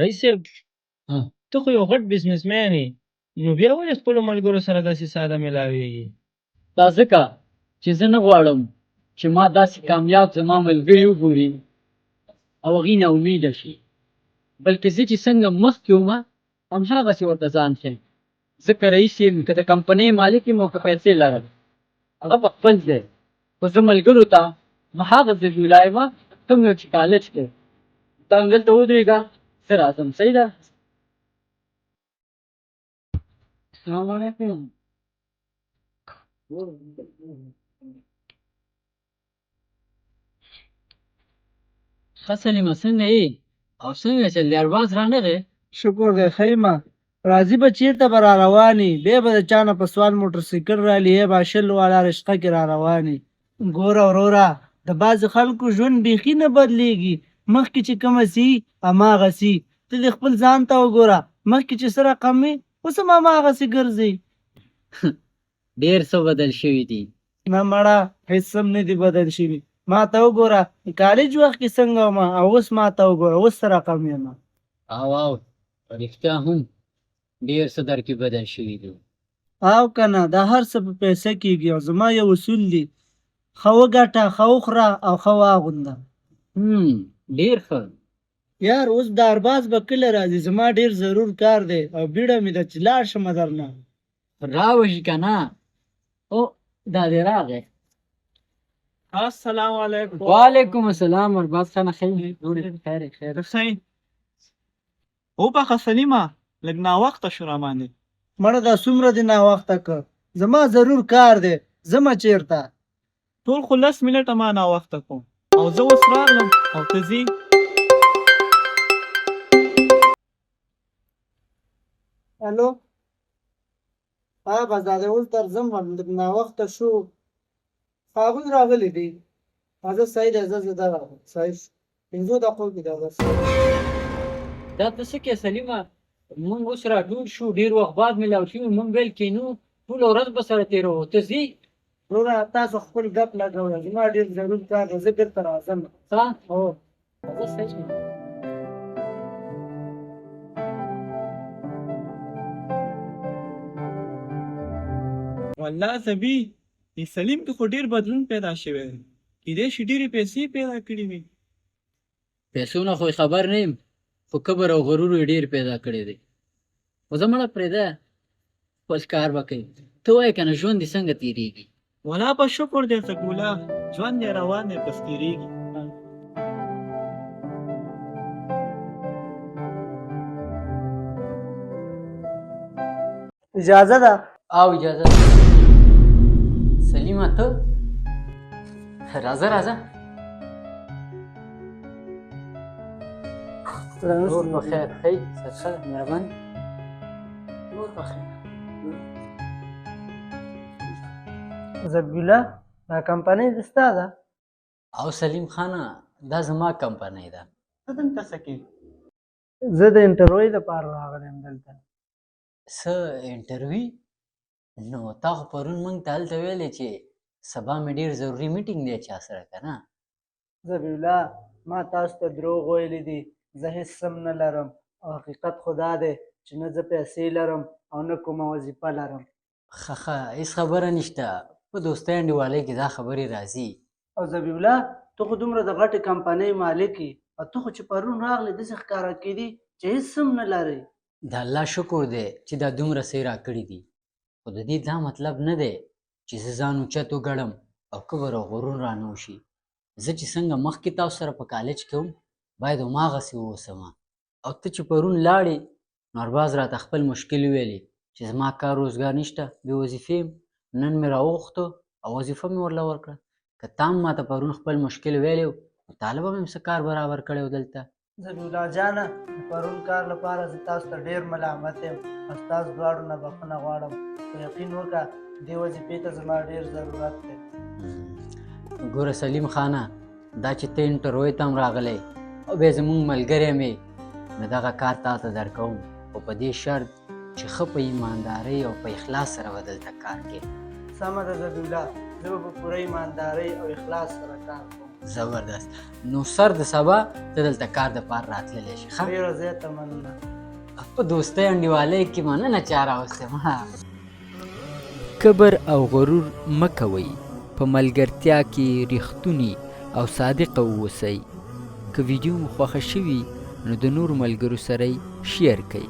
رئیس صاحب ها ته خو یو غټ بزنسمین یې نو بیا ولې خپلو ملګرو سره داسې ساده ملاویږي؟ دا ځکه چې زه نه غواړم چې ما داسې کامیاب زما ملګري وګوري او هغوی نا امیده شي، بلکې زه چې څنګه مخکې وم همهغسې ورته ځان ښیم. ځکه رئیس یم، که د کمپنۍ مالک یم او که پیسې لرم، هغه په خپل ځای، خو زه ملګرو ته هماغه ذبیح الله یم کوم یو چې کالج کې. ته همدلته ودرېږه، زه راځم. صحیح ده؟ السلام علیکم. ښه سلیمه، څنګه یې؟ او څنګه چل دی؟ ارباز رانغی؟ شکر دی خیمه راځي به چیرته به را رواني بیا به د چا نه په سوال موټرسایکل رالي یا به شل والا رشقه کې را رواني. ګوره وروره د بعضې خلکو ژوند بیخي نه بدلیږي، مخکې چې کومه سي هماغسې. ته دې خپل ځان ته وګوره، مخکې چې څه رقم وي اوس هم هماغسې ګرځي. ډېر څه بدل شوي دي. نه مړه هېڅ هم نه دي بدل شوي. ما ته وګوره کالج وخت کې څنګه وم او اوس ما ته وګوره اوس څه رقم یم. او رښتیا هم ډېر څه در کې بدل شوي دي. او که نه دا هر څه په پیسه کېږي او زما یو اصول دی، ښه وګټه ښه وخوره او ښه واغونده. ډېر ښه. یار اوس د ارباز به کله راځي؟ زما ډېر ضرور کار دی او بیړه مې ده چې لاړ شمه درنه. راوشي که نه؟ او دا دې راغی. السلام علیکم. وعلیکم السلام. ارباز خانه خیر؟ خیر. صحیح وبخه سلیمه لږ ناوخته شو راباندې. مړه دا څومره دې ناوخته که؟ زما ضرور کار دی، ځمه چېرته؟ ټول خو 10 منټه ما ناوخته کوم او زه اوس راغلم او ته ځې. الو بزاده اوس درځم، لږ ناوخته شو. هغوی راغلي دي. زه صحیح دی، زه دغه صحیح 5 دقیقو کې ده بس. دا ته څه کې سلیمه؟ مونږ اوس راټول شو، ډېر وخت بعد میلاو شوي، مونږ ویل کینو ټوله ورځ به سره تېروو. ته ځې؟ وروره تاسو خپل ګپ لګوئ، زما ډېر ضرور کار دی، زه بېرته راځم. هو زه صحیح یم. والله زبی دې سلیم کې خو ډېر بدلون پیدا شوی دی، کیدای شي ډېرې پیسې پیدا کړي وي. پیسو نه خو خبر نه یم، خو کبر او غرور یې ډېر پیدا کړی دی. خو زه مړه پرېږده، خپل کار به کوي. ته وایې که نه ژوند دې څنګه تېرېږي؟ ولا په شکر دی څکوله، ژوند یې روان دی بس تېرېږي. اجازه ده؟ او اجازه ده. سلیمه ته راځه راځه. نور په خیر. خیر ښه مهرباني. نور په خیر. زبیله دا کمپنۍ د ستا ده؟ او سلیم خانه دا زما کمپنۍ ده. ته دلته څه کوې؟ زه د انټرویو دپاره راغلی یم دلته. څه انټرویو؟ نو تا خو پرون موږ ته هلته ویلې چې سبا مې ډېر ضروري میټینګ دی چا سره که نه؟ زبیله ما تاسو ته دروغ ویلی دي، زه هېڅ هم نه لرم او حقیقت خو دا دی چې نه زه پیسې لرم او نه کومه وظیفه لرم. ښه هېڅ خبره نشته، په دوستۍ انډیوالۍ کې دا خبرې راځي. او زبیله ته خو دومره د غټې کمپنۍ مالک یې او ته خو چې پرون راغلې داسې ښکاره کېدي چې هېڅ هم نه لرې. د الله شکر دی چې دا دومره څه یې راکړي دي، خو د دې دا مطلب نه دی چې زه ځان اوچت وګڼم او کبر او غرور رانه وشي. زه چې څنګه مخکې تاسو سره په کالج کې وم باید هماغسې واوسمه. او ته چې پرون لاړې نو ارباز راته خپل مشکل وویلې چې زما کار روزګار نشته، بې وظیفې یم. نن مې راوغوښتو او وظیفه مې ورله ورکړه. که تا هم ماته پرون خپل مشکل ویلی و نو طالبه مې هم څه کار برابر کړی و دلته. زبیله جانه د پرون کار لپاره زه تاسو ته ډېر ملامت یم او ستاسو دواړو نه بخښنه غواړم، خو یقین وکړه دې وظیفې ته زما ډېر ضرورت دی. ګوره سلیم خانه دا چې ته انټرویو ته هم راغلی او بیا زموږ ملګری مې، نو دغه کار تا ته درکوم، خو په دې شرط چې ښه په ایماندارۍ او په اخلاص سره به دلته کار کوې. سمه ده زبیله، زه به په پوره ایماندارۍ او اخلاص سره کار کوم. زبردست. نو سر د سبا ته دلته کار دپاره راتللی شي. ښه ډېره زیاته مننه. په دوستۍ انډیوالۍ کې مننه چې راوستم. کبر او غرور مه کوئ، په ملګرتیا کې ریښتوني او صادقه واوسئ. که ویډیو مو خوښه شوي نو د نورو ملګرو سره یې شیر کړئ.